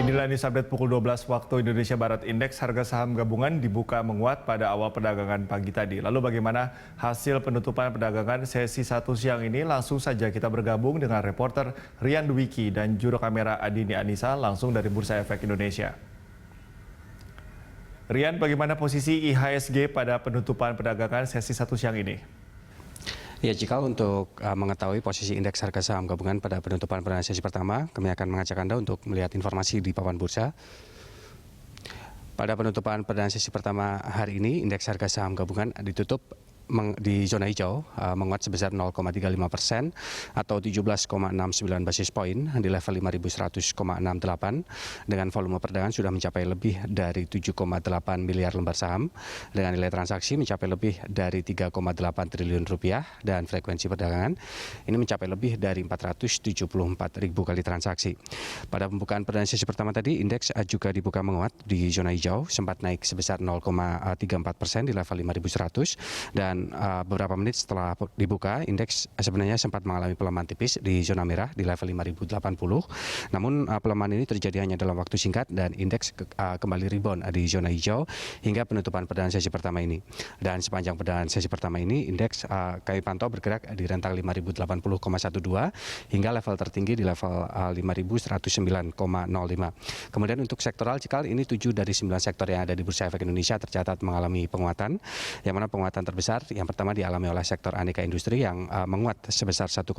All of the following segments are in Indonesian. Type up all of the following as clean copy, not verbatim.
Inilah news update pukul 12 waktu Indonesia Barat. Indeks harga saham gabungan dibuka menguat pada awal perdagangan pagi tadi. Lalu bagaimana hasil penutupan perdagangan sesi 1 siang ini? Langsung saja kita bergabung dengan reporter Rian Dwiki dan juru kamera Adini Anissa langsung dari Bursa Efek Indonesia. Rian, bagaimana posisi IHSG pada penutupan perdagangan sesi 1 siang ini? Ya, jika untuk mengetahui posisi indeks harga saham gabungan pada penutupan perdagangan sesi pertama, kami akan mengajak Anda untuk melihat informasi di papan bursa. Pada penutupan perdagangan sesi pertama hari ini, indeks harga saham gabungan ditutup di zona hijau, menguat sebesar 0,35% atau 17,69 basis poin di level 5.100,68 dengan volume perdagangan sudah mencapai lebih dari 7,8 miliar lembar saham dengan nilai transaksi mencapai lebih dari 3,8 triliun rupiah dan frekuensi perdagangan ini mencapai lebih dari 474 ribu kali transaksi. Pada pembukaan perdagangan sesi pertama tadi, indeks juga dibuka menguat di zona hijau, sempat naik sebesar 0,34% di level 5.100 dan beberapa menit setelah dibuka, indeks sebenarnya sempat mengalami pelemahan tipis di zona merah di level 5.080. Namun pelemahan ini terjadi hanya dalam waktu singkat dan indeks kembali rebound di zona hijau hingga penutupan perdagangan sesi pertama ini. Dan sepanjang perdagangan sesi pertama ini, indeks kami pantau bergerak di rentang 5.080,12 hingga level tertinggi di level 5.109,05. Kemudian untuk sektoral cikal ini 7 dari 9 sektor yang ada di Bursa Efek Indonesia tercatat mengalami penguatan, yang mana penguatan terbesar yang pertama dialami oleh sektor aneka industri yang menguat sebesar 1,52%,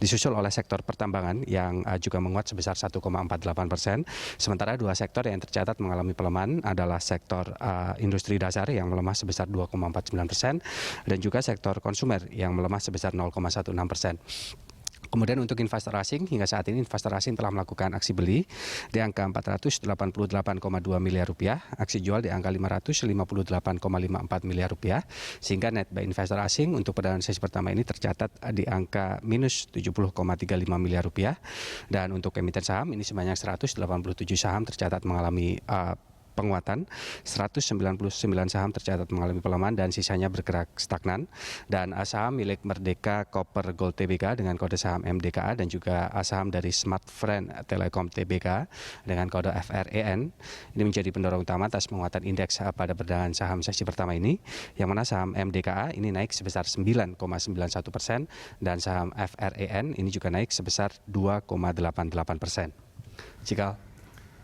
disusul oleh sektor pertambangan yang juga menguat sebesar 1,48%. Sementara dua sektor yang tercatat mengalami pelemahan adalah sektor industri dasar yang melemah sebesar 2,49% dan juga sektor konsumer yang melemah sebesar 0,16%. Kemudian untuk investor asing, hingga saat ini investor asing telah melakukan aksi beli di angka 488,2 miliar rupiah, aksi jual di angka 558,54 miliar rupiah, sehingga net buy investor asing untuk perdagangan sesi pertama ini tercatat di angka minus 70,35 miliar rupiah, dan untuk emiten saham ini sebanyak 187 saham tercatat mengalami penguatan, 199 saham tercatat mengalami pelemahan dan sisanya bergerak stagnan. Dan saham milik Merdeka Copper Gold Tbk dengan kode saham MDKA dan juga saham dari Smartfren Telekom Tbk dengan kode FREN ini menjadi pendorong utama atas penguatan indeks pada perdagangan saham sesi pertama ini, yang mana saham MDKA ini naik sebesar 9,91% dan saham FREN ini juga naik sebesar 2,88%. Cikal.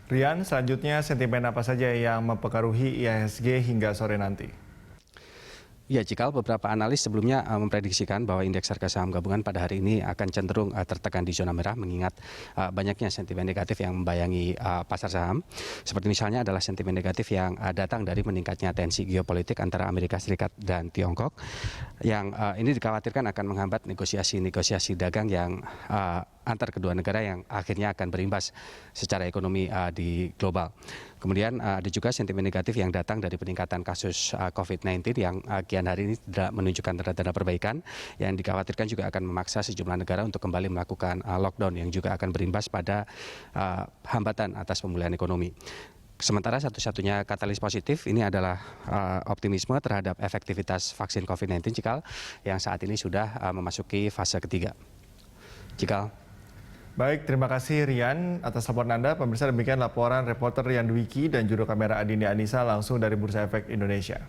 Rian, selanjutnya sentimen apa saja yang mempengaruhi IHSG hingga sore nanti? Ya, jika beberapa analis sebelumnya memprediksikan bahwa indeks harga saham gabungan pada hari ini akan cenderung tertekan di zona merah mengingat banyaknya sentimen negatif yang membayangi pasar saham. Seperti misalnya adalah sentimen negatif yang datang dari meningkatnya tensi geopolitik antara Amerika Serikat dan Tiongkok yang ini dikhawatirkan akan menghambat negosiasi dagang yang antar kedua negara yang akhirnya akan berimbas secara ekonomi di global. Kemudian ada juga sentimen negatif yang datang dari peningkatan kasus COVID-19 yang kian hari ini tidak menunjukkan tanda-tanda perbaikan, yang dikhawatirkan juga akan memaksa sejumlah negara untuk kembali melakukan lockdown yang juga akan berimbas pada hambatan atas pemulihan ekonomi. Sementara satu-satunya katalis positif ini adalah optimisme terhadap efektivitas vaksin COVID-19 Cikal yang saat ini sudah memasuki fase ketiga. Cikal. Baik, terima kasih Rian atas laporan Anda. Pemirsa, demikian laporan reporter Rian Dwiki dan juru kamera Adini Anissa langsung dari Bursa Efek Indonesia.